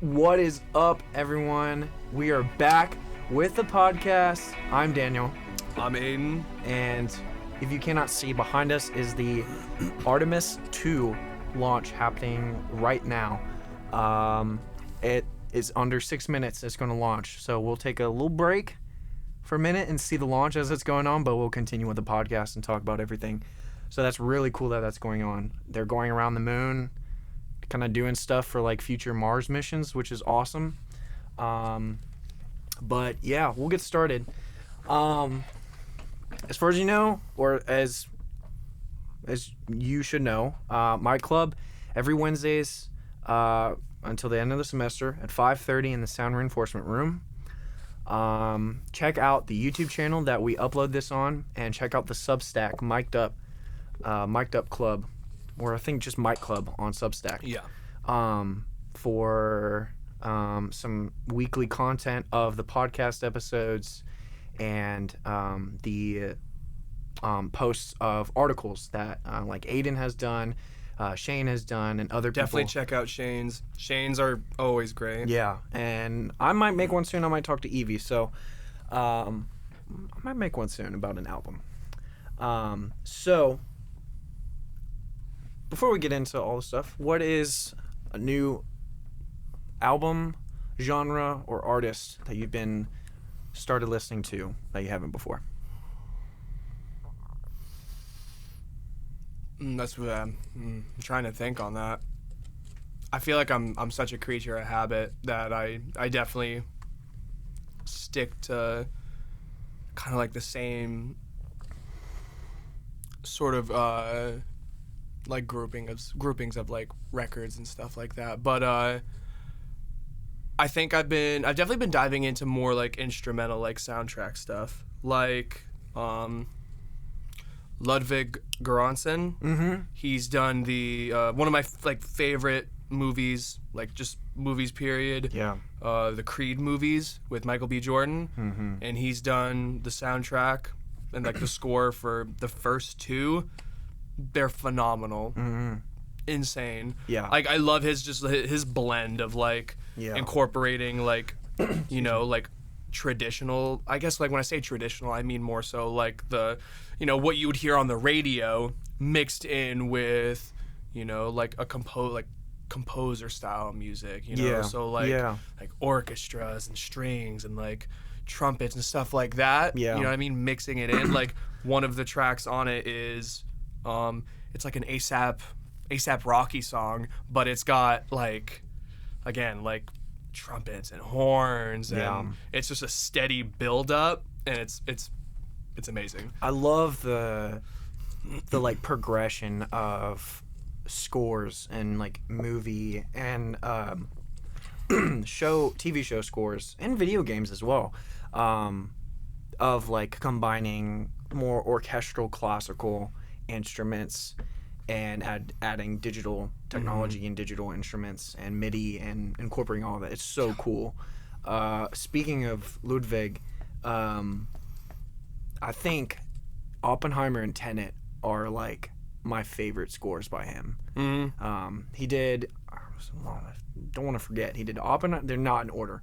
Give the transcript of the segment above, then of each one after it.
What is up, everyone? We are back with the podcast. I'm Daniel. I'm Aidan. And if you cannot see, behind us is the Artemis 2 launch happening right now. It is under 6 minutes it's going to launch. So we'll take a little break for a minute and see the launch as it's going on, but we'll continue with the podcast and talk about everything. So that's really cool that that's going on. They're going around the moon, kind of doing stuff for like future Mars missions, which is awesome. But yeah, we'll get started. As far as you know, or as you should know, my club every Wednesdays until the end of the semester at 5:30 in the sound reinforcement room. Check out the YouTube channel that we upload this on, and check out the Substack Mic'd Up Club, or I think just Mic Club on Substack. Yeah. For some weekly content of the podcast episodes and the posts of articles that like Aidan has done, Shane has done, and other Definitely people. check out Shane's. Shane's are always great. Yeah, and I might make one soon. I might talk to Evie, so I might make one soon about an album. So before we get into all the stuff, what is a new album, genre, or artist that you've been started listening to that you haven't before? That's what I'm trying to think on that. I feel like I'm such a creature of habit that I definitely stick to kind of like the same sort of like groupings of like records and stuff like that. But I think I've definitely been diving into more like instrumental, like soundtrack stuff, like Ludwig Göransson. Mm-hmm. He's done the one of my like favorite movies, like just movies period. Yeah. The Creed movies with Michael B. Jordan. Mm-hmm. And he's done the soundtrack and like the score for the first two. They're phenomenal. Mm-hmm. Insane. Yeah. Like I love his blend of like incorporating like you know like traditional. I guess like when I say traditional, I mean more so like the what you would hear on the radio mixed in with like a composer style music. So like orchestras and strings and like trumpets and stuff like that. Yeah. You know what I mean? Mixing it in. Like one of the tracks on it is it's like an ASAP Rocky song, but it's got like again like trumpets and horns and it's just a steady build up, and it's amazing. I love the like progression of scores and like movie and TV show scores and video games as well, of like combining more orchestral classical instruments and adding digital technology and digital instruments and MIDI and incorporating all of that. It's so cool. Speaking of Ludwig, I think Oppenheimer and Tenet are like my favorite scores by him. He did, I don't want to forget, he did Oppenheimer. They're not in order.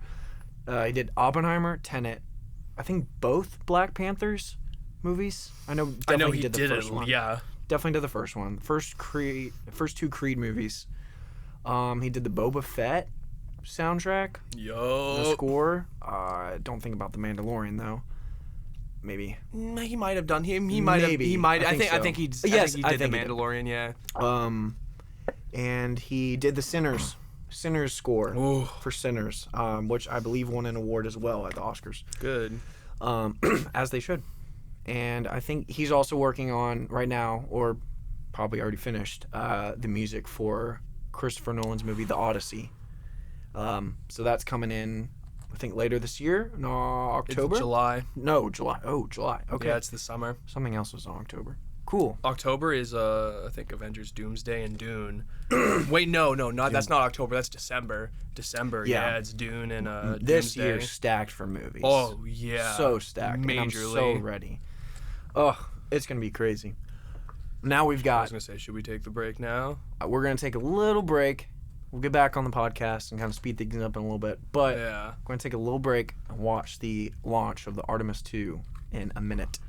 He did Oppenheimer, Tenet, I think both Black Panthers movies. I know he did the first one. Yeah. Definitely did the first one. First two Creed movies. He did the Boba Fett soundtrack. The score. Don't think about the Mandalorian though. Maybe. He might have done him. He might have. I think he did the Mandalorian. Yeah. And he did the Sinners score for Sinners, which I believe won an award as well at the Oscars. Good. As they should. And I think he's also working on right now, or probably already finished, the music for Christopher Nolan's movie The Odyssey. So that's coming in, I think, later this year. No, October? It's July. No, July. Oh, July. Okay. Yeah, it's the summer. Something else was on October. Cool. October is I think Avengers Doomsday and Dune. Wait, no, that's not October. That's December. Yeah, it's Dune and this Doomsday. year's stacked for movies. Oh yeah, so stacked. Majorly. And I'm so ready. Oh, it's gonna be crazy. Now we've got. I was gonna say, should we take the break now? We're gonna take a little break. we'll get back on the podcast and kind of speed things up in a little bit. But Yeah. I'm going to take a little break and watch the launch of the Artemis 2 in a minute.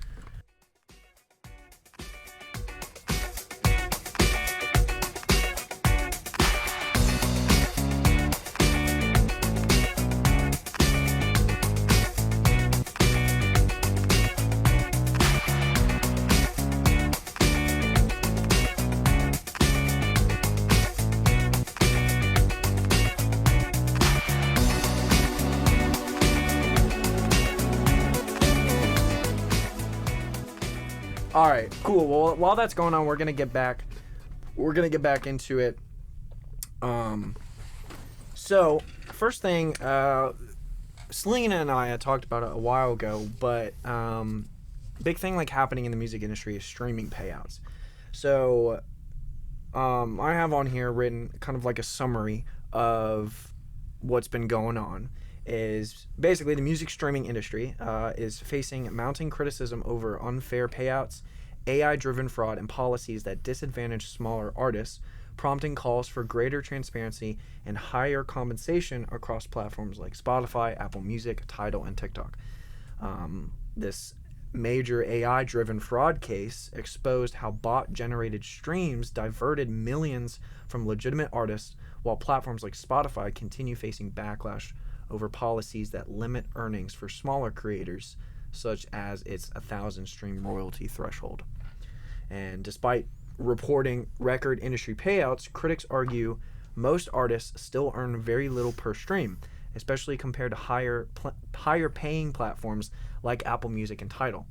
All right, cool. Well, while that's going on, we're gonna get back into it. So first thing, Sylina and I had talked about it a while ago, but big thing like happening in the music industry is streaming payouts. So I have on here written kind of like a summary of what's been going on. Is basically the music streaming industry is facing mounting criticism over unfair payouts, AI-driven fraud, and policies that disadvantage smaller artists, prompting calls for greater transparency and higher compensation across platforms like Spotify, Apple Music, Tidal, and TikTok. This major AI-driven fraud case exposed how bot-generated streams diverted millions from legitimate artists, while platforms like Spotify continue facing backlash over policies that limit earnings for smaller creators, such as its 1,000 stream royalty threshold. And despite reporting record industry payouts, critics argue most artists still earn very little per stream, especially compared to higher paying platforms like Apple Music and Tidal.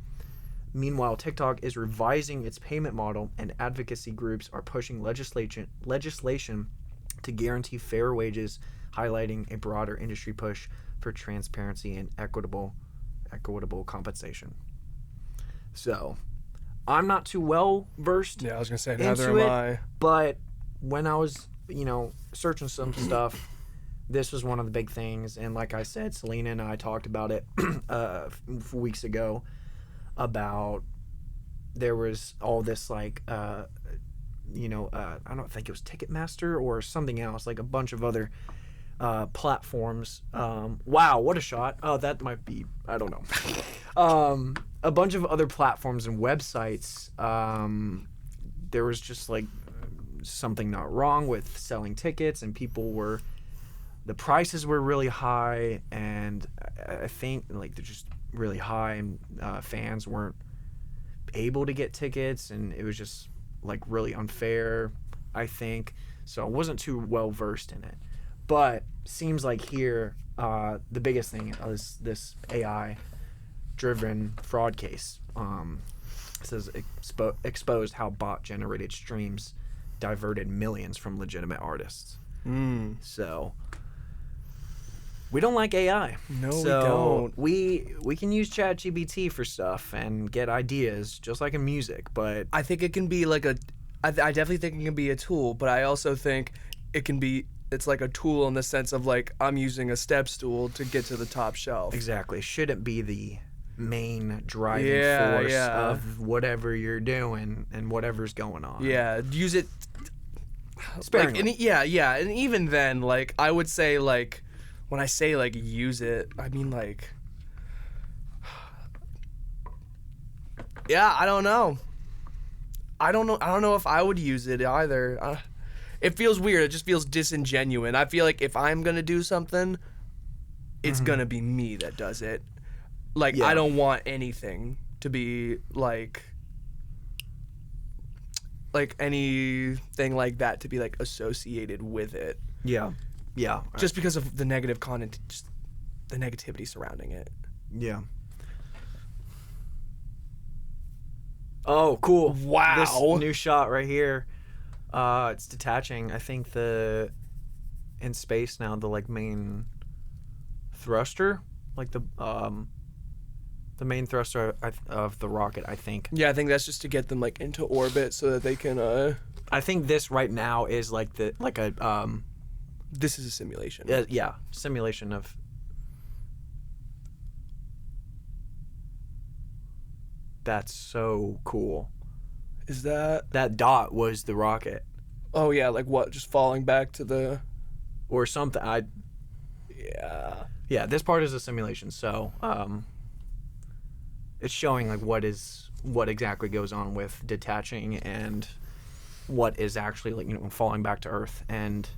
Meanwhile, TikTok is revising its payment model, and advocacy groups are pushing legislation to guarantee fair wages, highlighting a broader industry push for transparency and equitable compensation. So, I'm not too well versed. Yeah, I was gonna say neither am I. But when I was, searching some stuff, this was one of the big things. And like I said, Sylina and I talked about it a few weeks ago. About there was all this I don't think it was Ticketmaster or something else, like a bunch of other platforms. Wow, what a shot. Oh, that might be, I don't know. A bunch of other platforms and websites. There was just like something not wrong with selling tickets, and the prices were really high, and I think like they're just really high, and fans weren't able to get tickets, and it was just like really unfair, I think. So I wasn't too well versed in it. But seems like here, the biggest thing is this AI-driven fraud case. It says exposed how bot-generated streams diverted millions from legitimate artists. So we don't like AI. No, we don't. We can use ChatGPT for stuff and get ideas, just like in music. But I think it can be like I definitely think it can be a tool, but I also think it's like a tool in the sense of like I'm using a step stool to get to the top shelf. Exactly. Shouldn't be the main driving force of whatever you're doing and whatever's going on. Yeah, use it sparingly. Like, and even then, like I would say, like when I say like use it, I mean like, yeah, I don't know. I don't know if I would use it either. It feels weird. It just feels disingenuous. I feel like if I'm gonna do something, it's gonna be me that does it. Like I don't want anything to be like anything like that to be like associated with it. Yeah. Just because of the negative content, just the negativity surrounding it. Yeah. Oh, cool. Wow. This new shot right here. It's detaching. I think in space now, the like main thruster, like the main thruster of the rocket, I think. Yeah, I think that's just to get them like into orbit so that they can I think this right now is like this is a simulation. Yeah, simulation of. That's so cool. Is that dot was the rocket? Oh yeah, like what? Just falling back to the. or something. Yeah, this part is a simulation, so it's showing like what exactly goes on with detaching and what is actually like, falling back to Earth and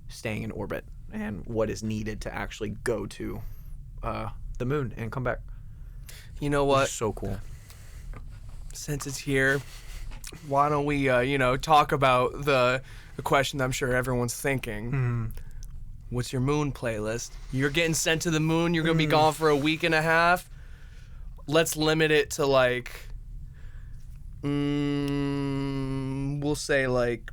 staying in orbit, and what is needed to actually go to the moon and come back. You know what? So cool. Since it's here, why don't we talk about the question I'm sure everyone's thinking. What's your moon playlist? You're getting sent to the moon. You're going to be gone for a week and a half. Let's limit it to like, we'll say like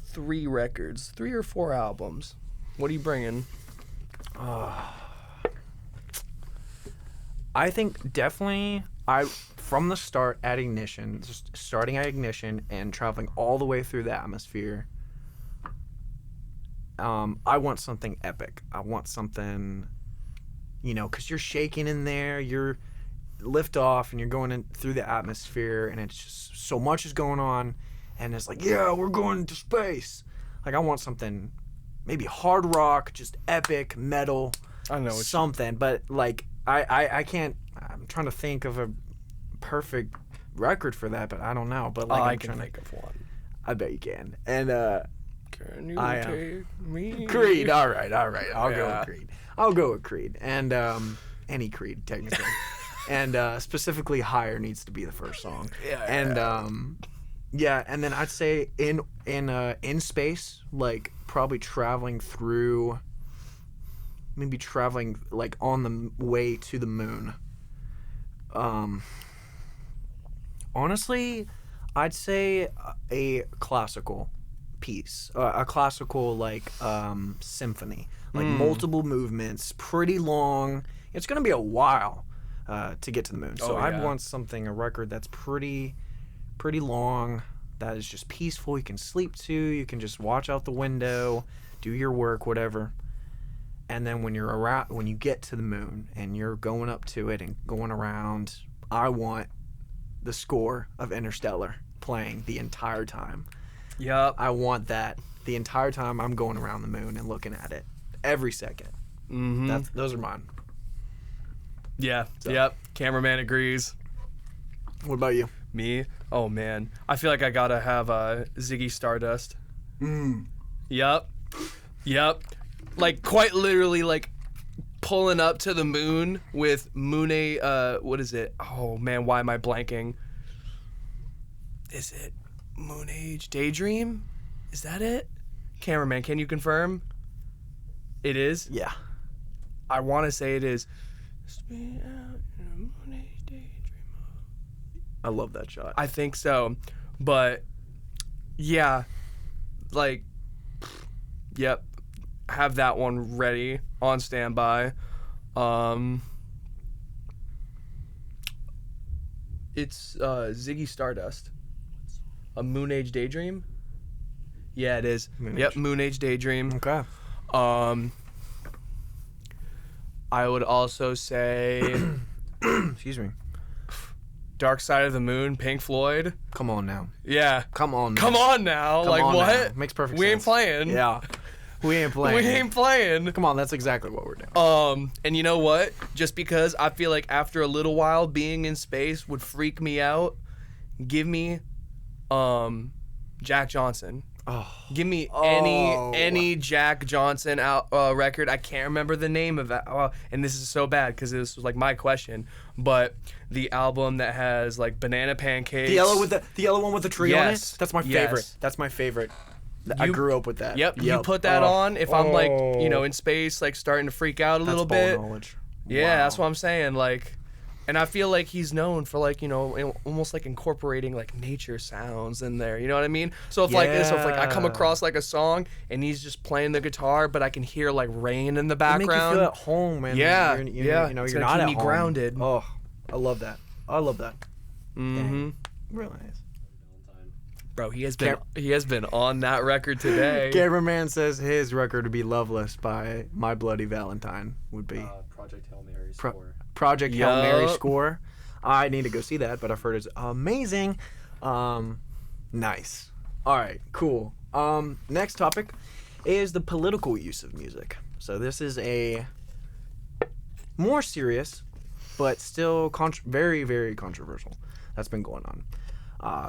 3 records, 3 or 4 albums. What are you bringing? I think definitely from the start at Ignition, just starting at Ignition and traveling all the way through the atmosphere. I want something epic. I want something, because you're shaking in there, you're lift off and you're going in through the atmosphere, and it's just so much is going on, and it's like, yeah, we're going to space. Like, I want something maybe hard rock, just epic metal. I know something, but like I can't. I'm trying to think of a perfect record for that, but I don't know. But like, I can think of one. I bet you can. And can you take me? Creed. All right. I'll go with Creed. I'll go with Creed, and any Creed technically, and specifically Higher needs to be the first song. And then I'd say in space, like probably traveling like on the way to the moon. Honestly, I'd say a classical piece, a classical like symphony, like multiple movements, pretty long. It's gonna be a while to get to the moon, so I'd want a record that's pretty long, that is just peaceful. You can sleep to, you can just watch out the window, do your work, whatever. And then when you get to the moon and you're going up to it and going around, I want the score of Interstellar playing the entire time. Yep. I want that the entire time I'm going around the moon and looking at it every second. Mm-hmm. Those are mine. Yeah. So. Yep. Cameraman agrees. What about you? Me? Oh man, I feel like I gotta have Ziggy Stardust. Yep. Like quite literally, like pulling up to the moon with what is it? Oh man, why am I blanking? Is it Moon Age Daydream? Is that it? Cameraman, can you confirm? It is? Yeah. I want to say it is. I love that shot. I think so. But yeah, like, yep. Have that one ready on standby. It's Ziggy Stardust. A Moon Age Daydream? Yeah, it is. Moon Age Daydream. Okay. I would also say excuse me. Dark Side of the Moon, Pink Floyd. Come on now. Yeah. Come on now. Come on now. Come like on what? Now. Makes perfect sense. We ain't playing. Yeah. We ain't playing. Come on, that's exactly what we're doing. And you know what? Just because I feel like after a little while being in space would freak me out, give me Jack Johnson. Oh. Give me any Jack Johnson record. I can't remember the name of that. And this is so bad because this was like my question. But the album that has like banana pancakes. The yellow one with the tree on it? That's my favorite. Yes. That's my favorite. I grew up with that. Yep. You put that on if I'm like, in space, like starting to freak out a little bit. Ball knowledge. Yeah, that's what I'm saying. Like, and I feel like he's known for like, almost like incorporating like nature sounds in there. You know what I mean? So if I come across like a song and he's just playing the guitar, but I can hear like rain in the background. It make you feel at home, man. Yeah. You're not at home. Grounded. Oh, I love that. Mm-hmm. Really nice. Bro, he has been on that record today. Cameraman says his record would be Loveless by My Bloody Valentine would be. Project Hail Mary score. Project Hail Mary score. I need to go see that, but I've heard it's amazing. Nice. All right, cool. Next topic is the political use of music. So this is a more serious, but still very, very controversial that's been going on.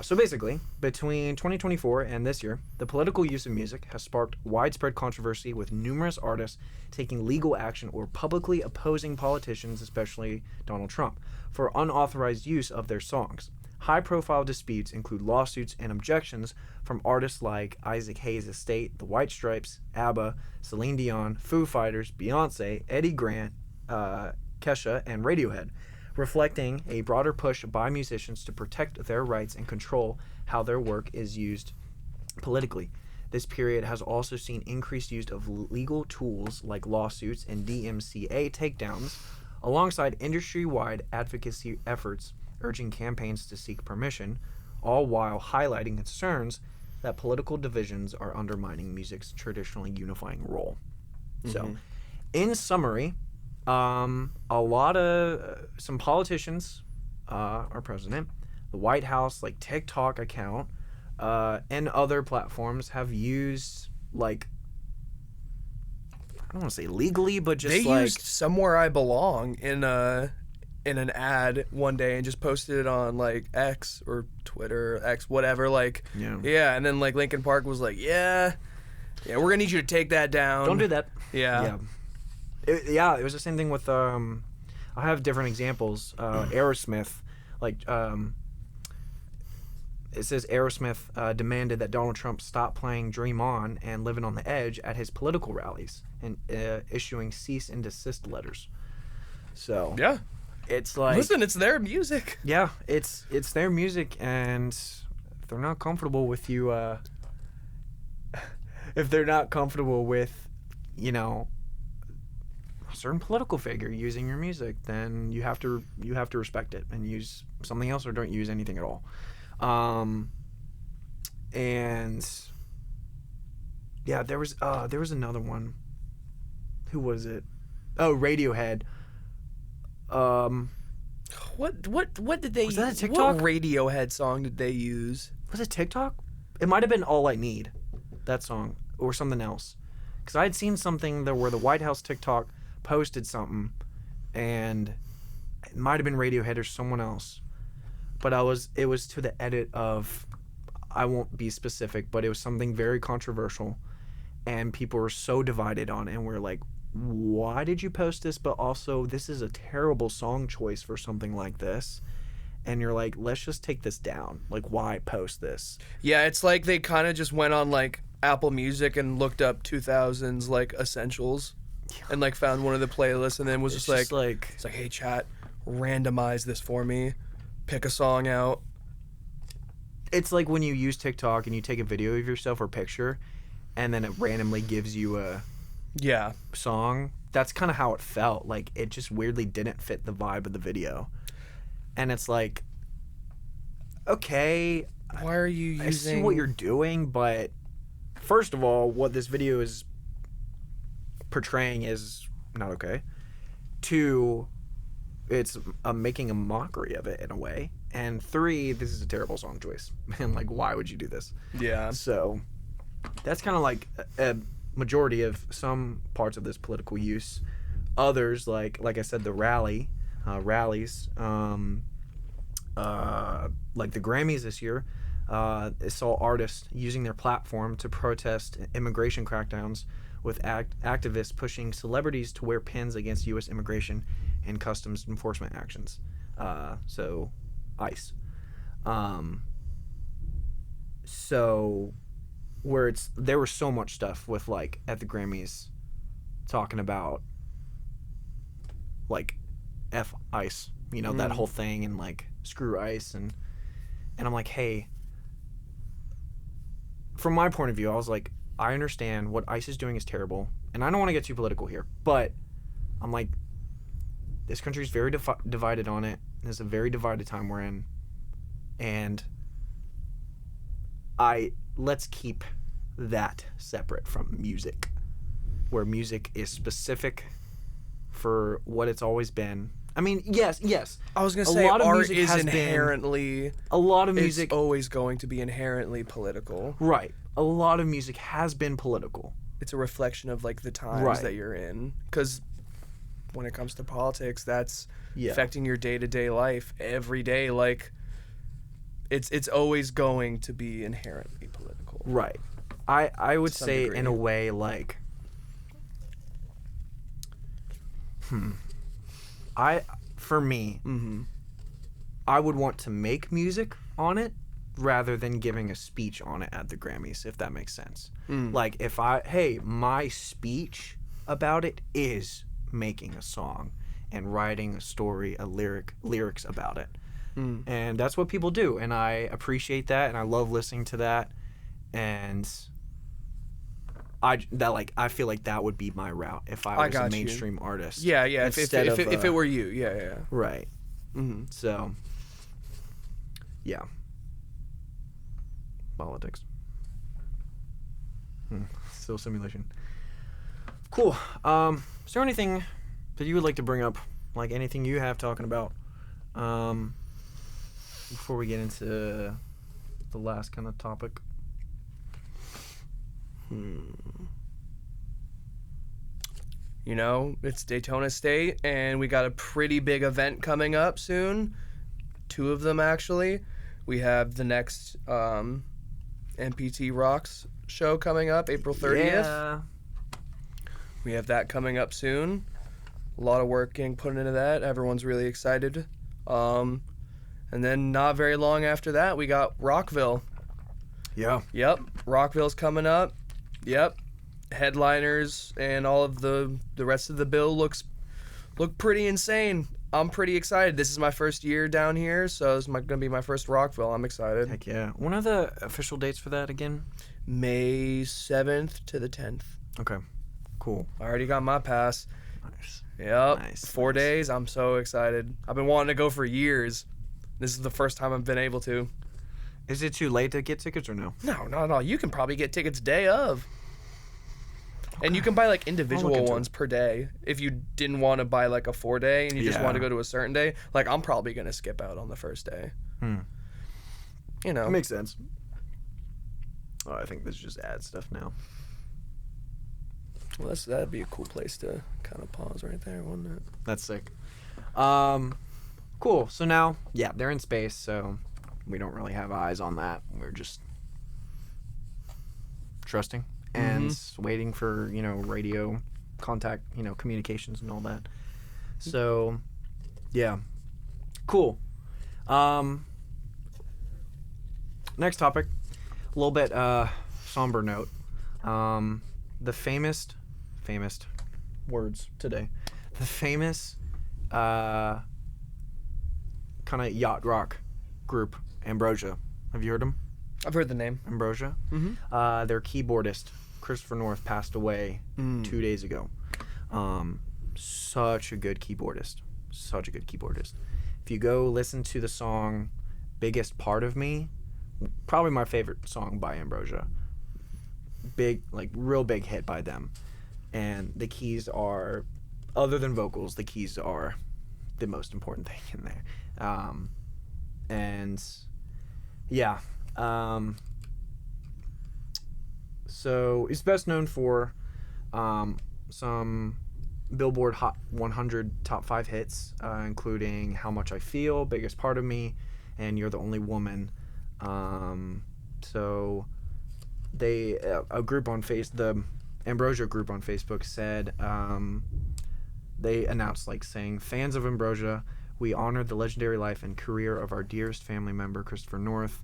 So basically, between 2024 and this year, the political use of music has sparked widespread controversy, with numerous artists taking legal action or publicly opposing politicians, especially Donald Trump, for unauthorized use of their songs. High-profile disputes include lawsuits and objections from artists like Isaac Hayes' Estate, The White Stripes, ABBA, Celine Dion, Foo Fighters, Beyonce, Eddie Grant, Kesha, and Radiohead, reflecting a broader push by musicians to protect their rights and control how their work is used politically. This period has also seen increased use of legal tools like lawsuits and DMCA takedowns, alongside industry-wide advocacy efforts urging campaigns to seek permission, all while highlighting concerns that political divisions are undermining music's traditionally unifying role. So, in summary, a lot of some politicians, our president, the White House, like TikTok account, and other platforms have used, like, I don't want to say legally, but just they like used "Somewhere I Belong" in an ad one day and just posted it on like X or Twitter, X, whatever. Like, yeah, and then like Linkin Park was like, yeah, we're gonna need you to take that down. Don't do that. Yeah. It was the same thing with I have different examples. Aerosmith, like it says Aerosmith demanded that Donald Trump stop playing Dream On and Living on the Edge at his political rallies and issuing cease and desist letters. So yeah, it's like, listen, it's their music. Yeah, it's their music, and if they're not comfortable with you, if they're not comfortable with, you know, a certain political figure using your music, then you have to respect it and use something else, or don't use anything at all. And yeah, there was another one. Who was it? Oh, Radiohead. What did they? Was that a TikTok? What Radiohead song did they use? Was it TikTok? It might have been All I Need, that song, or something else. Because I had seen something there where the White House TikTok posted something, and it might have been Radiohead or someone else. But it was to the edit of, I won't be specific, but it was something very controversial, and people were so divided on it, and we're like, why did you post this? But also, this is a terrible song choice for something like this. And you're like, let's just take this down. Like, why post this? Yeah, it's like they kind of just went on like Apple Music and looked up 2000s like essentials, and like found one of the playlists, and then was just like, it's like, hey chat, randomize this for me, pick a song out. It's like when you use TikTok and you take a video of yourself or picture, and then it randomly gives you a song. That's kind of how it felt. Like, it just weirdly didn't fit the vibe of the video. And it's like, okay, why are you using... I see what you're doing, but first of all, what this video is portraying is not okay. Two, it's making a mockery of it in a way. And three, this is a terrible song choice. And like, why would you do this? Yeah. So that's kind of like a majority of some parts of this political use. Others, like I said, the rallies, like the Grammys this year, it saw artists using their platform to protest immigration crackdowns, with activists pushing celebrities to wear pins against U.S. immigration and customs enforcement actions. So ICE. So where there was so much stuff with, like, at the Grammys talking about like F ICE, you know, that whole thing, and like screw ICE, and I'm like, hey, from my point of view, I was like, I understand what ICE is doing is terrible, and I don't want to get too political here, but I'm like, this country is very divided on it. It's a very divided time we're in, and let's keep that separate from music, where music is specific for what it's always been. I mean, yes. I was gonna say, art is inherently... A lot of music... It's always going to be inherently political. Right. A lot of music has been political. it's a reflection of like the times that you're in. Because when it comes to politics, that's affecting your day-to-day life every day. Like, it's always going to be inherently political. Right. I would say degree. in a way like for me, I would want to make music on it rather than giving a speech on it at the Grammys, if that makes sense. Like if my speech about it is making a song and writing a story, lyrics about it. And that's what people do, and I appreciate that, and I love listening to that, and I feel like that would be my route if I was a mainstream artist. Yeah. If it were you, yeah. Right. So, yeah. Politics. Still simulation. Cool. Is there anything that you would like to bring up, like anything you have talking about, before we get into the last kind of topic? You know, it's Daytona State, and we got a pretty big event coming up soon. 2 of them, actually. We have the next NPT Rocks show coming up, April 30th. Yeah. We have that coming up soon. A lot of work getting put into that. Everyone's really excited. And then not very long after that, we got Rockville. Yeah. Yep, Rockville's coming up. Yep, headliners and all of the rest of the bill look pretty insane. I'm pretty excited. This is my first year down here, so it's going to be my first Rockville. I'm excited. Heck yeah. When are the official dates for that again? May 7th to the 10th. Okay, cool. I already got my pass. Nice. Yep, Nice. 4 days. I'm so excited. I've been wanting to go for years. This is the first time I've been able to. Is it too late to get tickets or no? No. You can probably get tickets day of. Okay. And you can buy like individual ones per day. If you didn't want to buy like a 4-day and you just want to go to a certain day, like I'm probably going to skip out on the first day. You know. That makes sense. Oh, I think this just adds stuff now. Well, that'd be a cool place to kind of pause right there, wouldn't it? That's sick. Cool. So now, yeah, they're in space, so we don't really have eyes on that. We're just trusting and waiting for, radio contact, communications and all that. So, yeah. Cool. Next topic. A little bit somber note. The famous words today. The famous kind of yacht rock group Ambrosia. Have you heard them? I've heard the name. Ambrosia. Their keyboardist Christopher North passed away 2 days ago. Such a good keyboardist. If you go listen to the song "Biggest Part of Me," probably my favorite song by Ambrosia. Real big hit by them. And the keys are, other than vocals, the keys are the most important thing in there. So he's best known for some Billboard Hot 100 top 5 hits, including "How Much I Feel," "Biggest Part of Me," and "You're the Only Woman." So they the Ambrosia group on Facebook said, they announced saying, "Fans of Ambrosia, we honor the legendary life and career of our dearest family member Christopher North,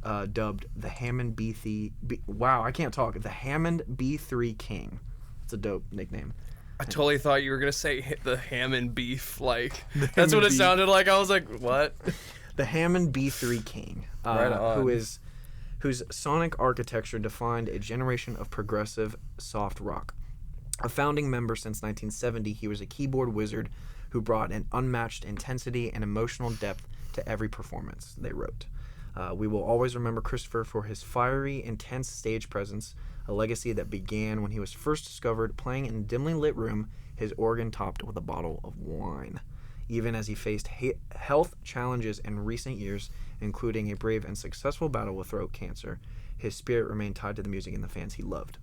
dubbed the Hammond the Hammond B3 King." It's a dope nickname. I totally thought you were gonna say the Hammond beef. That's what it sounded like. I was like, what? The Hammond B3 King, right on. whose sonic architecture defined a generation of progressive soft rock. A founding member since 1970, he was a keyboard wizard who brought an unmatched intensity and emotional depth to every performance, they wrote. We will always remember Christopher for his fiery, intense stage presence, a legacy that began when he was first discovered playing in a dimly lit room, his organ topped with a bottle of wine. Even as he faced health challenges in recent years, including a brave and successful battle with throat cancer, his spirit remained tied to the music and the fans he loved.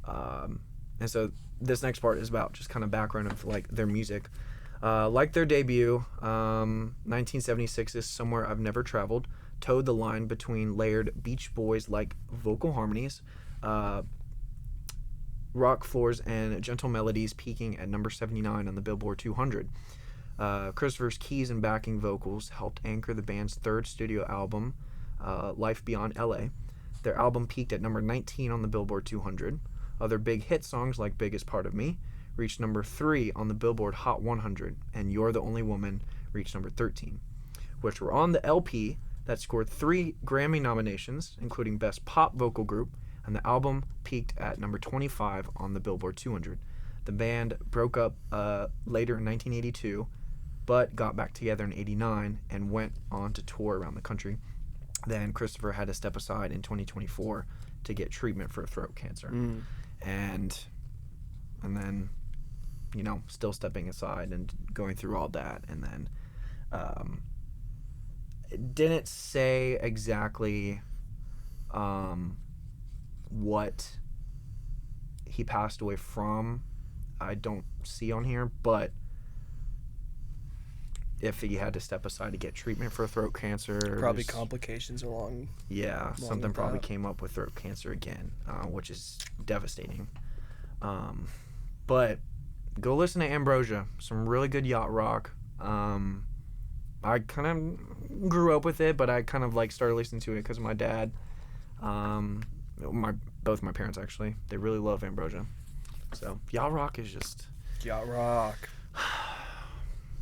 And so this next part is about just kind of background of like their music. Like their debut, 1976's Somewhere I've Never Traveled towed the line between layered Beach Boys-like vocal harmonies, rock floors, and gentle melodies, peaking at number 79 on the Billboard 200. Christopher's keys and backing vocals helped anchor the band's third studio album, Life Beyond LA. Their album peaked at number 19 on the Billboard 200. Other big hit songs like Biggest Part of Me reached number 3 on the Billboard Hot 100, and You're the Only Woman reached number 13, which were on the LP that scored 3 Grammy nominations, including Best Pop Vocal Group, and the album peaked at number 25 on the Billboard 200. The band broke up later in 1982, but got back together in 89 and went on to tour around the country. Then Christopher had to step aside in 2024 to get treatment for throat cancer. And then, you know, still stepping aside and going through all that. And then it didn't say exactly what he passed away from. I don't see on here, but if he had to step aside to get treatment for throat cancer, probably complications along. Yeah, something probably came up with throat cancer again, which is devastating. But go listen to Ambrosia, some really good yacht rock. I kind of grew up with it, but I kind of like started listening to it because of my dad. Both my parents actually, they really love Ambrosia. So yacht rock is just yacht rock.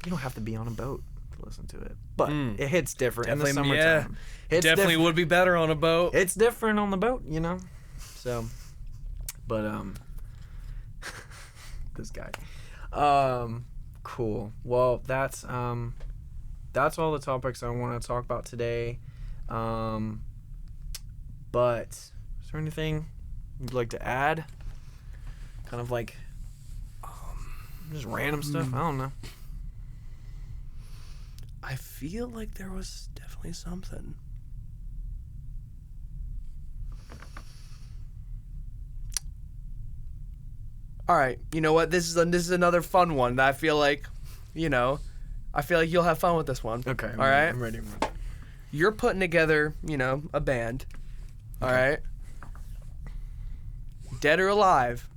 You don't have to be on a boat to listen to it, but it hits different definitely, in the summertime. Yeah, It's definitely would be better on a boat. It's different on the boat, you know. So, but this guy, cool. Well, that's all the topics I want to talk about today. But is there anything you'd like to add? Kind of like just random stuff. I don't know. I feel like there was definitely something. All right, you know what? This is another fun one that I feel like, you'll have fun with this one. Okay. All right. I'm ready. You're putting together, a band. Okay. All right. Dead or alive.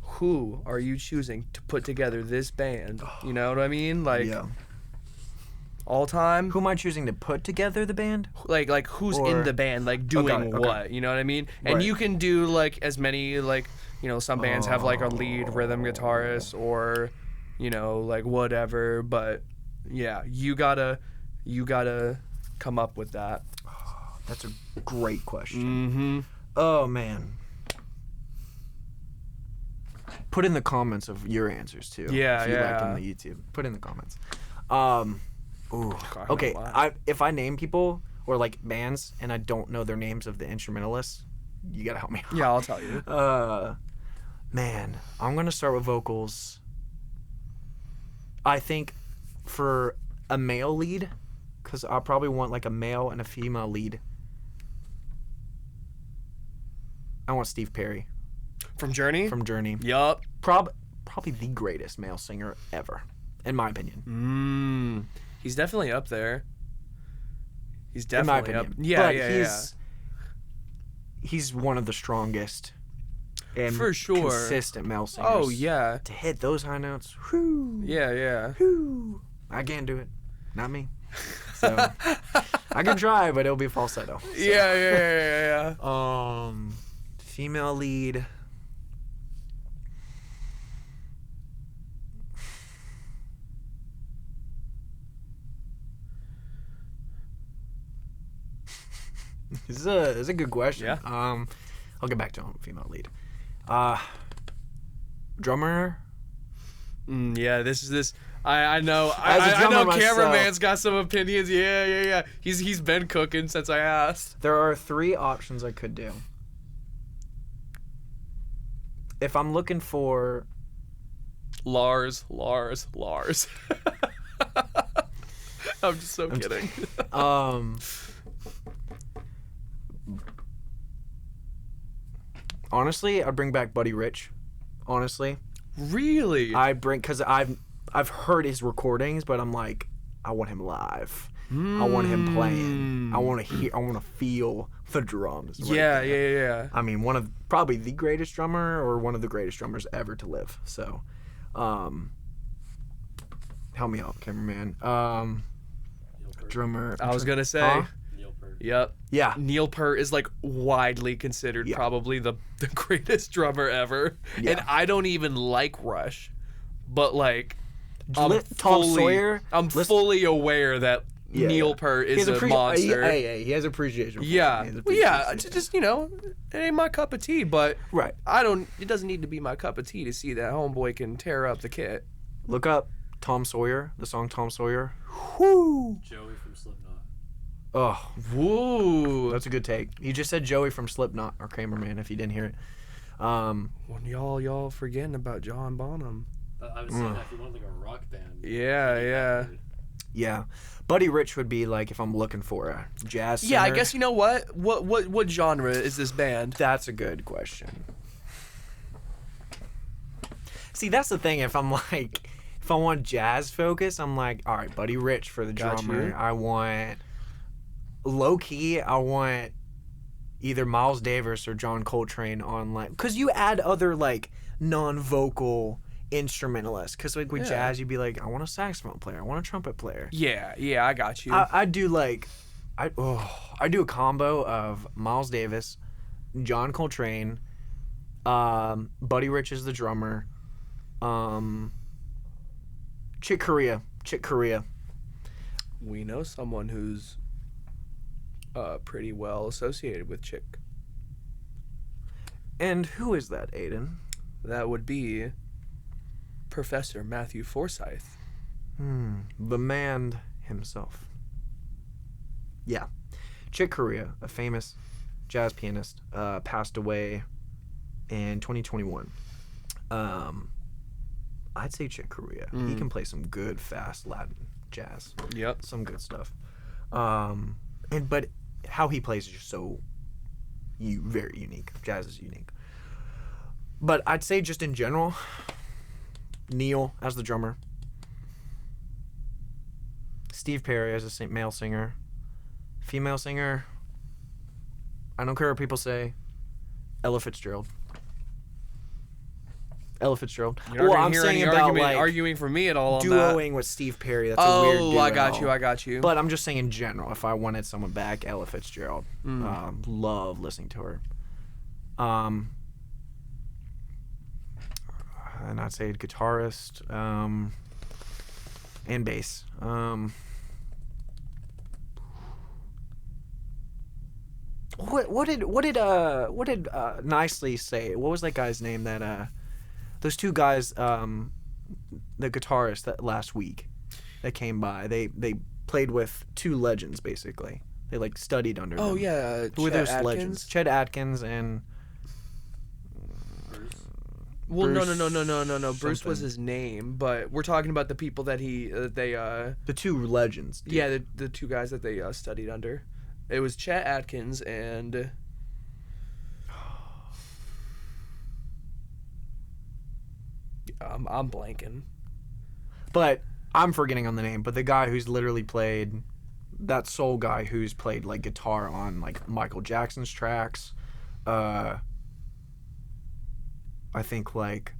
Who are you choosing to put together this band? You know what I mean? Like, yeah. All time. Who am I choosing to put together the band? Like who's in the band? Like doing what? You know what I mean? And Right. you can do like as many like some bands have like a lead rhythm guitarist or like whatever. But yeah, you gotta come up with that. That's a great question. Mm-hmm. Oh man. Put in the comments of your answers too. Yeah, if you yeah. like on the YouTube. Put in the comments. Ooh. God, Okay. If I name people or like bands and I don't know their names of the instrumentalists, you gotta help me out. Yeah, I'll tell you. Man, I'm gonna start with vocals. I think for a male lead, because I probably want like a male and a female lead. I want Steve Perry. From Journey? From Journey. Yup. Probably the greatest male singer ever, in my opinion. He's definitely up there. He's In my definitely up. opinion. Yeah, But yeah. he's one of the strongest and For sure. consistent male singers. Oh, yeah. To hit those high notes, whoo, Yeah. whoo. I can't do it. Not me. So I can try, but it'll be falsetto. So. Yeah. Female lead. This is a good question. Yeah. I'll get back to female lead. Drummer. Yeah, this. I know. As a I know. drummer Cameraman's myself. got some opinions. Yeah. He's been cooking since I asked. There are 3 options I could do. If I'm looking for Lars. I'm just so kidding. Honestly, I'd bring back Buddy Rich. Honestly. Really? Because I've heard his recordings, but I'm like, I want him live. I want him playing. I want to feel the drums. Right there. Yeah. I mean, probably the greatest drummer or one of the greatest drummers ever to live. So, help me out, cameraman. Drummer. I was gonna say. Huh? Neil Peart. Yep. Yeah. Neil Peart is like widely considered probably the greatest drummer ever. Yeah. And I don't even like Rush, but like Tom Sawyer. I'm fully aware that Neil Peart is a monster. He has appreciation. For Yeah. it. Well, yeah. Just it ain't my cup of tea, but Right. It doesn't need to be my cup of tea to see that homeboy can tear up the kit. Look up Tom Sawyer. The song Tom Sawyer. Whoo. Joey from Slipknot. Oh, Woo. that's a good take. You just said Joey from Slipknot or Cameraman if you didn't hear it. When y'all forgetting about John Bonham. I was saying that if you want like a rock band. Yeah. Yeah. Buddy Rich would be like if I'm looking for a jazz singer. Yeah, I guess you know what? What genre is this band? That's a good question. See, that's the thing. If I want jazz focus, I'm like, all right, Buddy Rich for the drummer. you. I want low key. I want either Miles Davis or John Coltrane on because you add other like non-vocal instrumentalists. Because like with jazz, you'd be like, I want a saxophone player. I want a trumpet player. Yeah, I got you. I do like, I do a combo of Miles Davis, John Coltrane, Buddy Rich is the drummer, Chick Corea. We know someone who's pretty well associated with Chick. And who is that, Aidan? That would be Professor Matthew Forsyth. The man himself. Yeah. Chick Corea, a famous jazz pianist, passed away in 2021. I'd say Chick Corea. He can play some good, fast Latin jazz. Yep. Some good stuff. But how he plays is just so very unique. Jazz is unique. But I'd say just in general, Neil as the drummer, Steve Perry as a male singer, female singer, I don't care what people say, Ella Fitzgerald. You're not I'm saying about arguing for me at all on that. duoing with Steve Perry. That's a weird duo. I got you. But I'm just saying in general, if I wanted someone back, Ella Fitzgerald. Love listening to her. And I'd say guitarist, and bass. What did Nicely say? What was that guy's name that those two guys, the guitarist that last week that came by, they played with two legends basically. They like studied under them. Oh yeah, Who were Chet those Atkins? legends? Chet Atkins and Well, Bruce no. Bruce was something. his name, but we're talking about the people that the two legends. Dude. Yeah, the two guys that they studied under. It was Chet Atkins and I'm blanking. But I'm forgetting on the name. But the guy who's literally played, that soul guy who's played like guitar on like Michael Jackson's tracks. I think like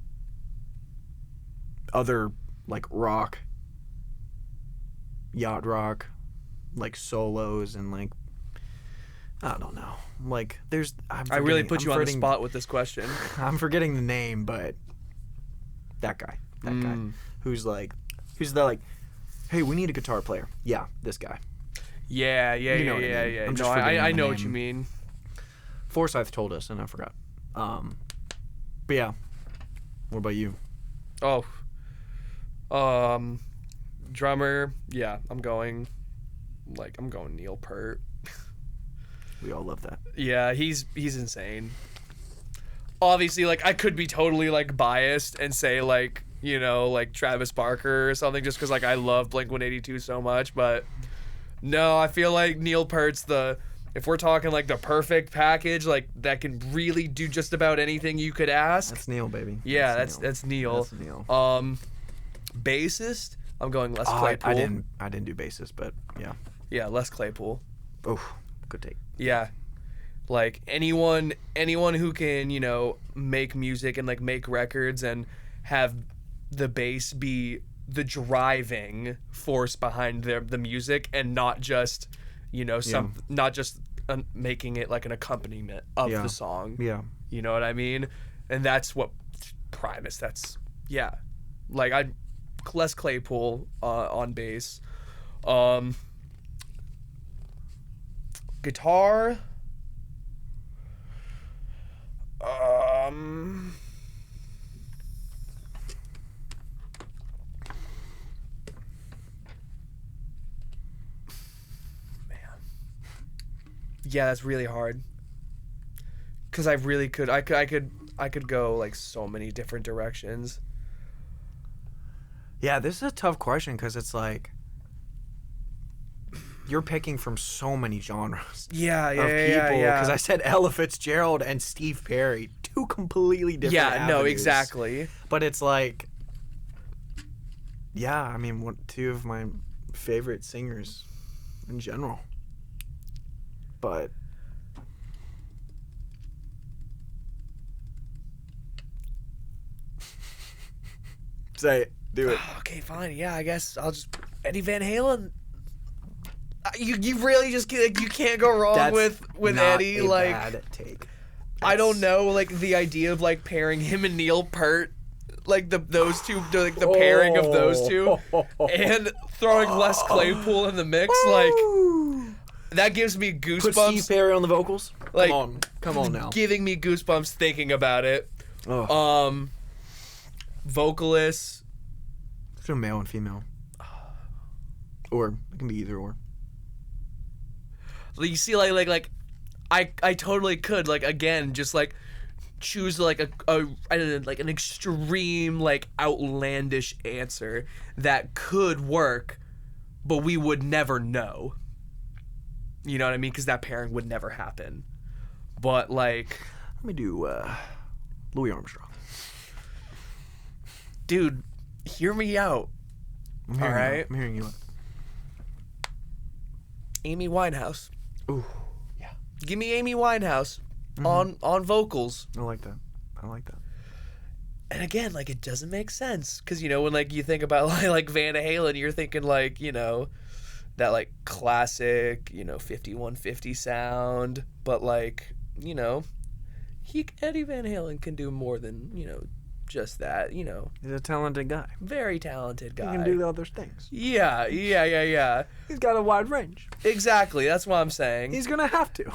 other like rock, yacht rock, like solos and like I don't know. Like there's I really put you on the spot with this question. I'm forgetting the name, but that guy who's the like, hey, we need a guitar player. Yeah, this guy. Yeah. You know what I mean. Yeah. I'm just No, forgetting I the know what name. you mean. Forsyth told us, and I forgot. But yeah. What about you? Oh. Drummer. Yeah, I'm going Neil Peart. We all love that. Yeah, he's insane. Obviously, like I could be totally like biased and say like, you know, like Travis Barker or something just because like I love Blink-182 so much, but no, I feel like Neil Peart's the if we're talking like the perfect package, like that can really do just about anything you could ask. That's Neil, baby. Yeah, that's Neil. That's Neil. Bassist, I'm going Les Claypool. I didn't do bassist, but yeah. Yeah, Les Claypool. Oh, good take. Yeah. Like anyone who can, you know, make music and like make records and have the bass be the driving force behind the music and not just, you know, not just making it like an accompaniment of the song. Yeah. You know what I mean? And that's what Primus, that's like Les Claypool on bass. Guitar, yeah, that's really hard. Cause I really could. I could go like so many different directions. Yeah, this is a tough question because it's like you're picking from so many genres. Yeah, of people. Because I said Ella Fitzgerald and Steve Perry, two completely different. Yeah, no, exactly. But it's like, yeah, I mean, two of my favorite singers in general. But say it. Do it. Okay, fine. Yeah, I guess I'll just Eddie Van Halen. You really just you can't go wrong with Eddie. A like bad take. I don't know, like the idea of like pairing him and Neil Peart, like those two, like the pairing of those two, and throwing Les Claypool in the mix, like that gives me goosebumps. Put Steve Perry on the vocals. Like, come on now. Giving me goosebumps thinking about it. Vocalists. Let's do male and female. Or it can be either or. You see, like, I totally could, like, again, just like choose like a I don't know, like an extreme, like outlandish answer that could work, but we would never know. You know what I mean? Because that pairing would never happen. But like, let me do Louis Armstrong. Dude, hear me out. I'm hearing you out. Amy Winehouse. Ooh, yeah. Give me Amy Winehouse on vocals. I like that. And again, like, it doesn't make sense because, you know, when like you think about like Van Halen, you're thinking like, you know, that like classic, you know, 5150 sound, but like, you know, Eddie Van Halen can do more than, you know, just that, you know. He's a talented guy. Very talented guy. He can do the other things. Yeah. He's got a wide range. Exactly, that's what I'm saying. He's gonna have to.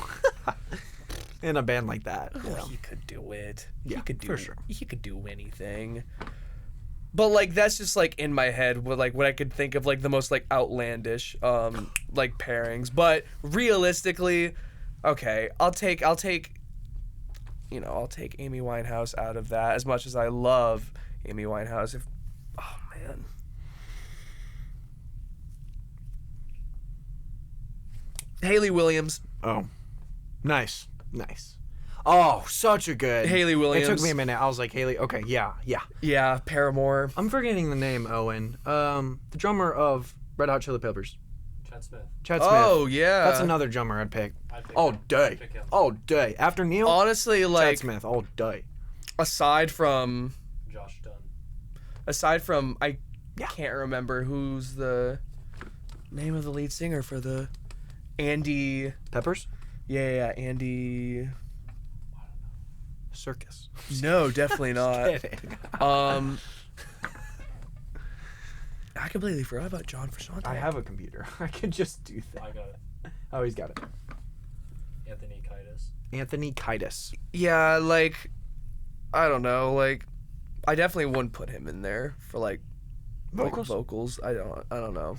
In a band like that. Oh, he could do it. Yeah, for sure. He could do anything. But like that's just like in my head with like what I could think of like the most like outlandish like pairings. But realistically, okay, I'll take Amy Winehouse out of that, as much as I love Amy Winehouse. Oh man. Hayley Williams. Oh. Nice. Oh, such a good. Hayley Williams. It took me a minute. I was like, Hayley, okay, yeah. Yeah, Paramore. I'm forgetting the name, Owen. The drummer of Red Hot Chili Peppers. Chad Smith. Oh, yeah. That's another drummer I'd pick. All day. After Neil? Honestly, like... Chad Smith, all day. Aside from... Josh Dunn. I can't remember who's the name of the lead singer for the... Andy... Peppers? Yeah, Andy... Circus. No, definitely not. Kidding. I completely forgot about John Frusciante. I have a computer. I could just do that. I got it. Oh, he's got it. Anthony Kiedis. Yeah, like, I don't know. Like, I definitely wouldn't put him in there for like vocals. I don't know.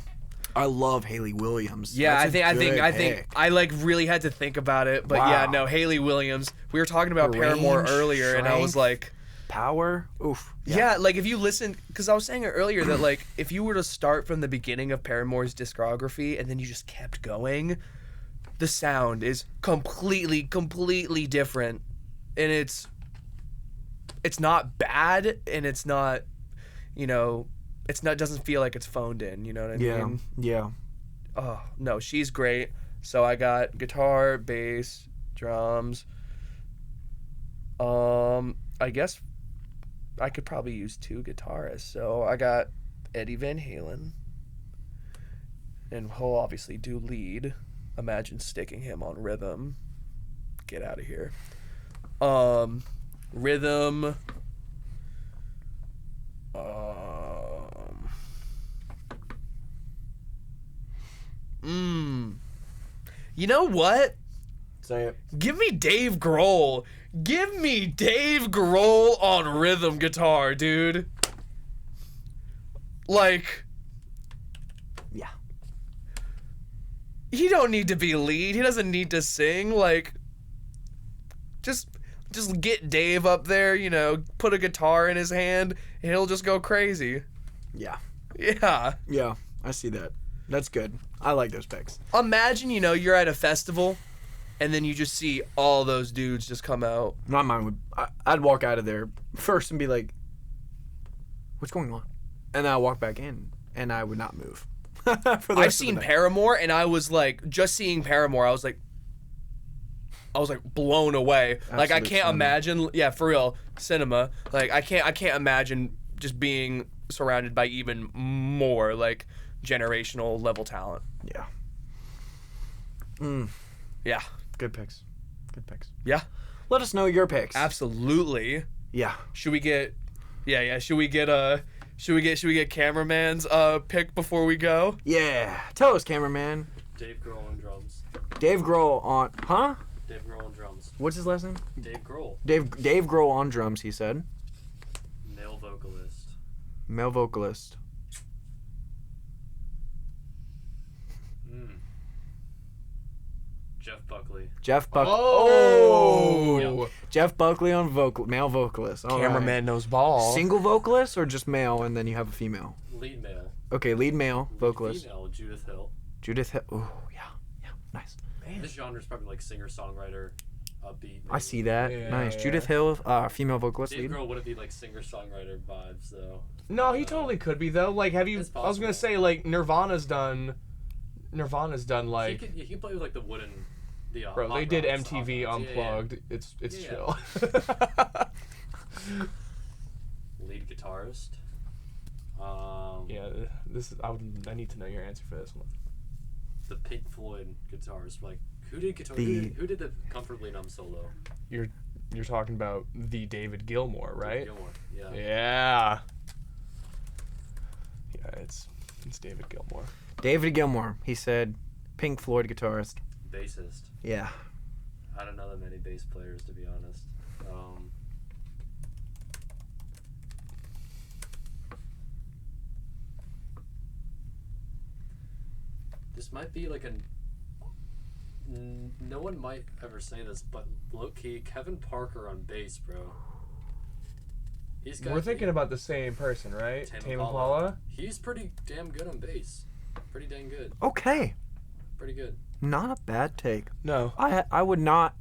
I love Hayley Williams. Yeah, I think I like really had to think about it, but yeah, no, Hayley Williams. We were talking about Paramore earlier, and I was like, power. Oof. Yeah, like if you listen, because I was saying it earlier that like if you were to start from the beginning of Paramore's discography and then you just kept going, the sound is completely different, and it's not bad, and it's not, doesn't feel like it's phoned in. You know what I mean? Yeah. Oh no, she's great. So I got guitar, bass, drums. I guess I could probably use 2 guitarists. So I got Eddie Van Halen, and he'll obviously do lead. Imagine sticking him on rhythm. Get out of here. Rhythm. You know what? Say it. Give me Dave Grohl. Give me Dave Grohl on rhythm guitar, dude. Like, Yeah. he don't need to be lead. He doesn't need to sing. Like, just get Dave up there, put a guitar in his hand, and he'll just go crazy. Yeah. Yeah. Yeah. I see that. That's good. I like those picks. Imagine, you're at a festival, and then you just see all those dudes just come out. My mind would. I'd walk out of there first and be like, "What's going on?" And then I'd walk back in, and I would not move. I've seen Paramore, and I was like, just seeing Paramore, I was like blown away. Like, I can't imagine. Yeah, for real, cinema. Like, I can't imagine just being surrounded by even more like generational level talent. Yeah. Yeah. Good picks. Yeah. Let us know your picks. Absolutely. Yeah. Should we get cameraman's pick before we go? Yeah. Tell us, cameraman. Dave Grohl on drums. Dave Grohl on. Huh? Dave Grohl on drums. What's his last name? Dave Grohl. Dave Grohl on drums. He said. Male vocalist. Male vocalist. Jeff Buckley. Jeff Buckley. Oh. Yep. Jeff Buckley on male vocalist. All Cameraman knows ball. Single vocalist or just male, and then you have a female. Lead male. Okay, lead male Lead vocalist. female, Judith Hill. Judith Hill. Oh yeah, nice. This genre is probably like singer-songwriter, upbeat. Maybe. I see that. Yeah, Nice. yeah. Judith Hill, female vocalist. Dave Lead. Grohl wouldn't be like singer-songwriter vibes though. No, he totally could be though. Like, have you? It's I was gonna possible. say like Nirvana's done He like. can play with like the wooden. Bro, they did hot MTV rods. Unplugged. Yeah. It's Yeah. chill. Lead guitarist. Yeah, I need to know your answer for this one. The Pink Floyd guitarist. Like, who did guitar? The- Who did the Comfortably Numb solo? You're talking about the David Gilmour, right? Gilmore. Yeah. Yeah. Yeah, it's David Gilmour. David Gilmour. He said, Pink Floyd guitarist. Bassist. Yeah. I don't know that many bass players, to be honest. This might be like no one might ever say this, but low-key, Kevin Parker on bass, bro. We're thinking about the same person, right? Tame Impala? He's pretty damn good on bass. Pretty dang good. Okay. Pretty good. Not a bad take. No. I would not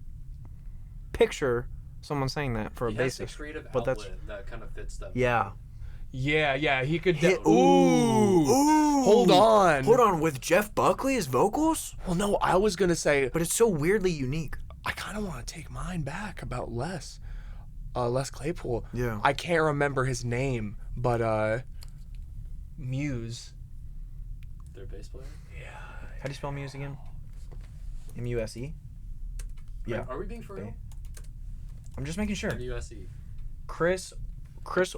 picture someone saying that for a He has bassist. the creative but outlet that's that kind of fits them. yeah. Yeah, he could. Ooh. Hold on. Hold on. With Jeff Buckley's vocals? Well, no, I was gonna say, But it's so weirdly unique. I kind of want to take mine back about Les Claypool. Yeah. I can't remember his name, but Muse. Their bass player? How do you spell Muse again? M-U-S-E? Yeah. Are we being for real? I'm just making sure. USE. Chris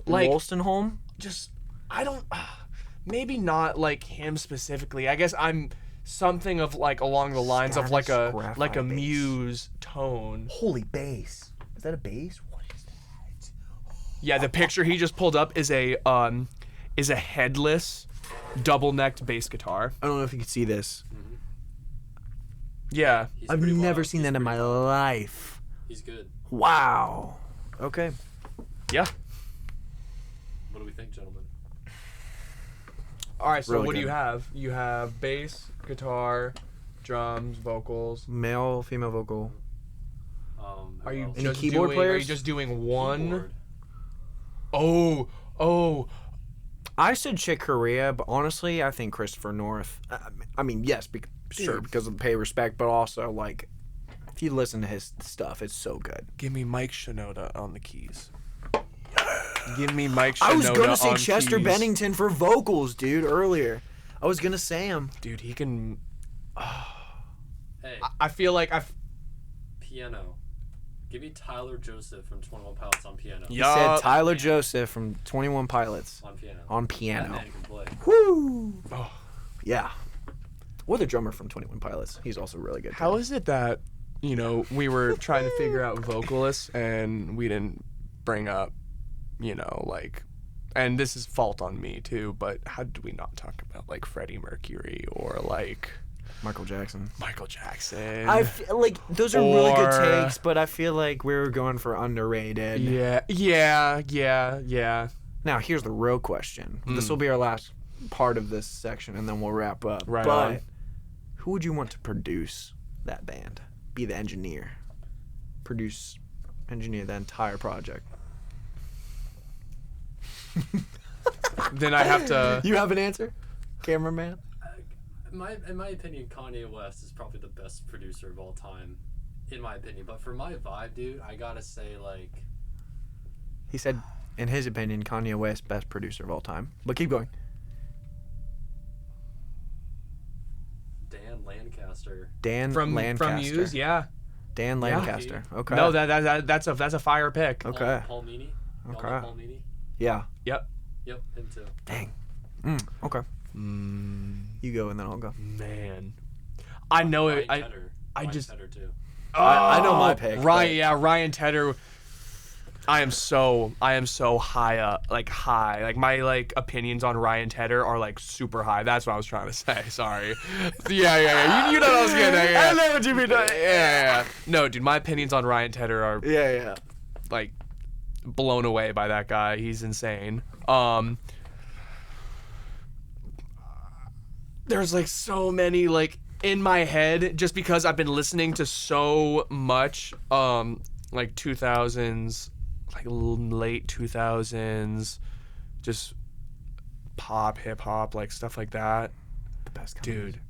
Like- Wolstenholme? Just, I don't, maybe not like him specifically. I guess I'm something of like along the lines of like a Graphite bass. Muse tone. Holy bass. Is that a bass? What is that? Yeah, the picture he just pulled up is a headless, double-necked bass guitar. I don't know if you can see this. Yeah. He's I've pretty never wild. seen He's that in pretty my wild. life. He's good. Wow. Okay. Yeah. What do we think, gentlemen? All right, so Really what do good. you have? You have bass, guitar, drums, vocals. Male, female vocal. Are you Any just keyboard doing, players? Are you just doing one? Keyboard. Oh. I said Chick Corea, but honestly, I think Christopher North. I mean, yes, sure, because of pay respect, but also, like, if you listen to his stuff, it's so good. Give me Mike Shinoda on the keys. Give me Mike Shinoda I was going to say on Chester keys. Bennington for vocals, dude, earlier. I was going to say him. Dude, he can... Hey, I feel like piano. Give me Tyler Joseph from 21 Pilots on piano. He said Tyler Joseph from 21 Pilots. On piano. On That piano. man can play. Woo! Oh. Yeah. Or the drummer from 21 Pilots. He's also really good. How is it that, we were trying to figure out vocalists and we didn't bring up, and this is fault on me too, but how did we not talk about, like, Freddie Mercury or, like... Michael Jackson. I feel like those are really good takes, but I feel like we were going for underrated. Yeah. Now, here's the real question. This will be our last part of this section, and then we'll wrap up. Right but on. who would you want to produce that band? Be the engineer. Engineer the entire project. Then I have to... You have an answer, cameraman? In my opinion, Kanye West is probably the best producer of all time, in my opinion. But for my vibe, dude, I gotta say, like... He said, in his opinion, Kanye West, best producer of all time. But keep going. Dan Lancaster. From Lancaster. Muse, yeah. Dan Lancaster. Okay. No, that's a fire pick. Okay. Paul Meany. Y'all know Okay. Paul Meany? Yeah. Yep. Yep, him too. Dang. Okay. You go and then I'll go. Man, I know it. Ryan Tedder. I Ryan just- Tedder too. I know my pick. Ryan Tedder. I am so high up, like high. Like my opinions on Ryan Tedder are like super high. That's what I was trying to say. Sorry. Yeah. You know what I was getting at. Yeah. I know what you mean. Yeah. No, dude, my opinions on Ryan Tedder are Yeah. like blown away by that guy. He's insane. There's like so many like in my head just because I've been listening to so much like 2000s, like late 2000s, just pop, hip hop, like stuff like that. The best kind of Dude,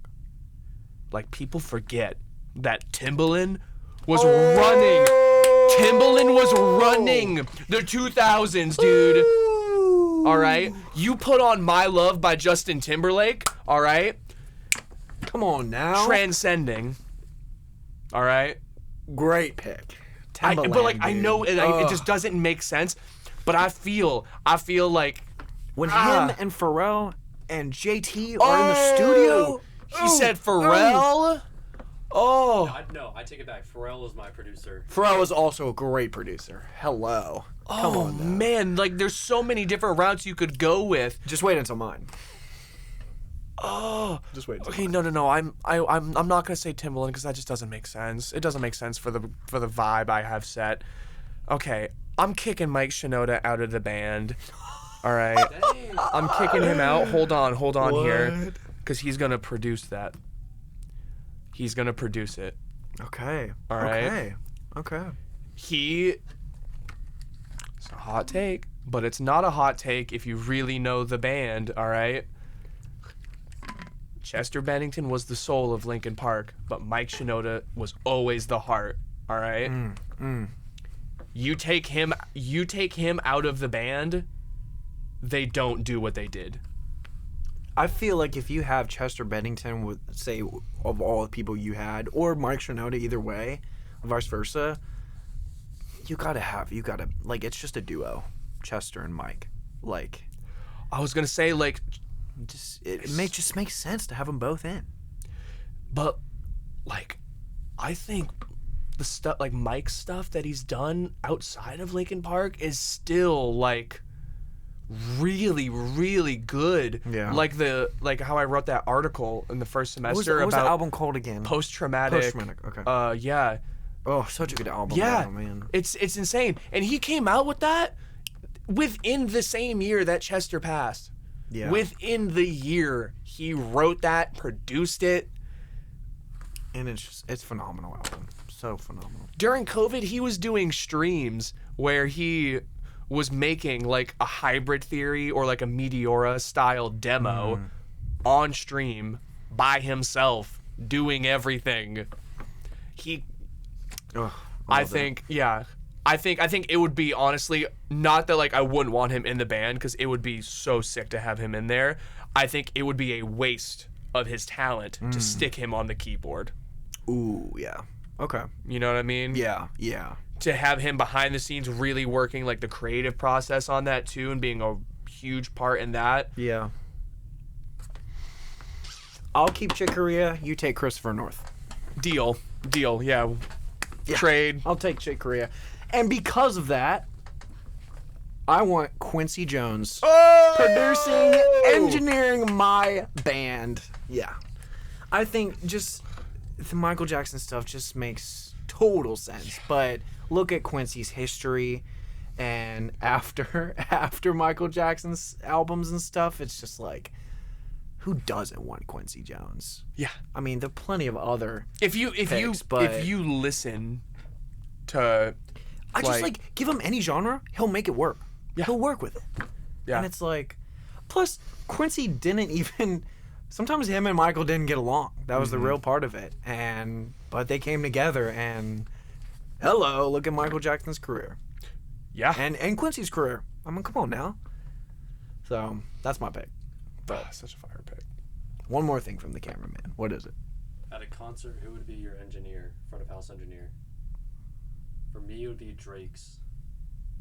like people forget that Timbaland was running. Timbaland was running the 2000s, dude. All right, you put on "My Love" by Justin Timberlake. All right, Come on now. transcending. All right, Great pick. but like I know it just doesn't make sense. But I feel like When him and Pharrell and JT are in the studio. he said Pharrell. Oh, No, I take it back. Pharrell was my producer. Pharrell was also a great producer. Hello. Come on now. man, like there's so many different routes you could go with. Just wait until mine. Oh, Just wait until okay, no. I'm not gonna say Timbaland because that just doesn't make sense. It doesn't make sense for the vibe I have set. Okay, I'm kicking Mike Shinoda out of the band. All right, Dang. I'm kicking him out. Hold on here, What? because he's gonna produce that. He's gonna produce it. Okay. All right. Okay. It's a hot take, but it's not a hot take if you really know the band. All right. Chester Bennington was the soul of Linkin Park, but Mike Shinoda was always the heart. All right. You take him out of the band, they don't do what they did. I feel like if you have Chester Bennington with, say, of all the people you had, or Mike Shinoda, either way, vice versa, you gotta like, it's just a duo, Chester and Mike. Like, I was gonna say like, it makes sense to have them both in. but like, I think the stuff like Mike's stuff that he's done outside of Linkin Park is still like really, really good. Yeah. Like how I wrote that article in the first semester What was the about album called again? post-traumatic. Okay. Yeah. Oh, such a good album. Yeah. Oh, man. It's insane. And he came out with that within the same year that Chester passed. Yeah. Within the year, he wrote that, produced it. And it's phenomenal album. So phenomenal. During COVID, he was doing streams where he was making like a hybrid theory or like a Meteora style demo on stream by himself, doing everything. I think it would be, honestly, not that like I wouldn't want him in the band, because it would be so sick to have him in there. I think it would be a waste of his talent to stick him on the keyboard. Ooh, yeah. Okay. You know what I mean? Yeah. To have him behind the scenes really working like the creative process on that too, and being a huge part in that. Yeah. I'll keep Chick Corea. You take Christopher North. Deal. Yeah. Trade. I'll take Chick Corea. And because of that, I want Quincy Jones producing, engineering my band. Yeah. I think just the Michael Jackson stuff just makes total sense. But look at Quincy's history, and after Michael Jackson's albums and stuff, it's just like, who doesn't want Quincy Jones? Yeah. I mean, there are plenty of other if you listen to just give him any genre, he'll make it work. Yeah. He'll work with it. Yeah. And it's like, plus Quincy didn't even, sometimes him and Michael didn't get along. That was the real part of it. But they came together, and hello, look at Michael Jackson's career. Yeah. And Quincy's career. I mean, come on now. So that's my pick. But such a fire pick. One more thing from the cameraman. What is it? At a concert, who would be your engineer, front of house engineer? For me, it would be Drake's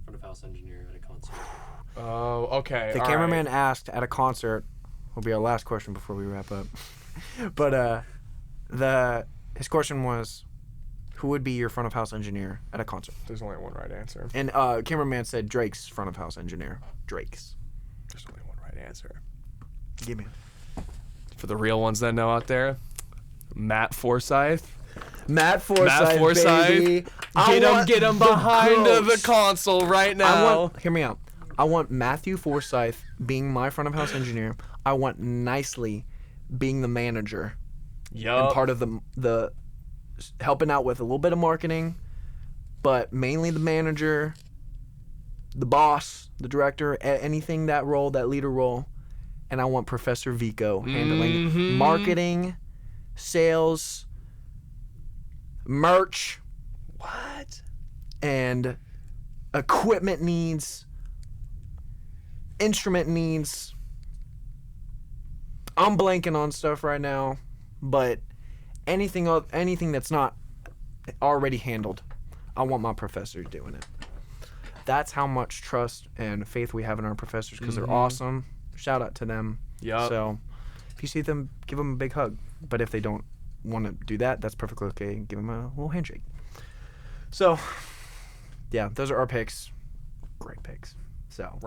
front of house engineer at a concert. Oh, okay. The cameraman asked at a concert, will be our last question before we wrap up. But his question was, who would be your front of house engineer at a concert? There's only one right answer. And cameraman said Drake's front of house engineer. Drake's. There's only one right answer. Give me. For the real ones that know out there, Matt Forsyth. Matt Forsyth, baby. Get him behind the console right now. Hear me out. I want Matthew Forsyth being my front of house engineer. I want Nicely being the manager. Yup. And part of the helping out with a little bit of marketing, but mainly the manager, the boss, the director, anything that role, that leader role. And I want Professor Vico handling marketing, sales, merch, and equipment needs, instrument needs. I'm blanking on stuff right now, but anything that's not already handled, I want my professor doing it. That's how much trust and faith we have in our professors, because they're awesome. Shout out to them. Yeah. So if you see them, give them a big hug. But if they don't want to do that, that's perfectly okay. Give them a little handshake. So, yeah, those are our picks. Great picks. So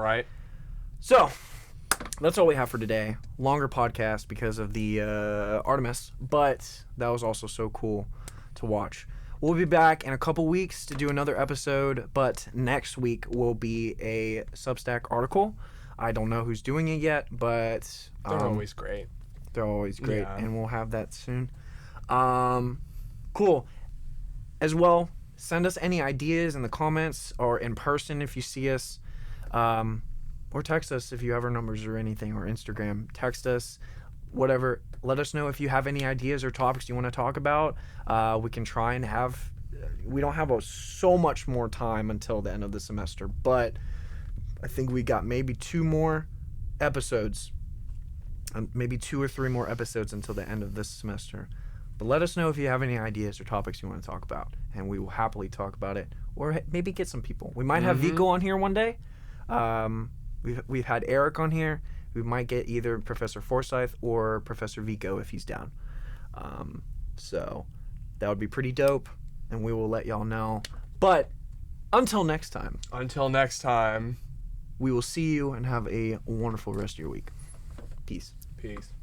that's all we have for today. Longer podcast because of the Artemis, but that was also so cool to watch. We'll be back in a couple weeks to do another episode, but next week will be a Substack article. I don't know who's doing it yet, but they're always great. They're always great, and we'll have that soon. Cool. As well, send us any ideas in the comments or in person if you see us, or text us if you have our numbers or anything, or Instagram. Text us, whatever. Let us know if you have any ideas or topics you want to talk about. We can try and have. We don't have so much more time until the end of the semester, but I think we got maybe 2 more episodes, maybe 2 or 3 more episodes until the end of this semester. But let us know if you have any ideas or topics you want to talk about, and we will happily talk about it, or maybe get some people. We might have Vico on here one day. We've had Eric on here. We might get either Professor Forsyth or Professor Vico if he's down. So that would be pretty dope, and we will let y'all know. But until next time. We will see you and have a wonderful rest of your week. Peace. Peace.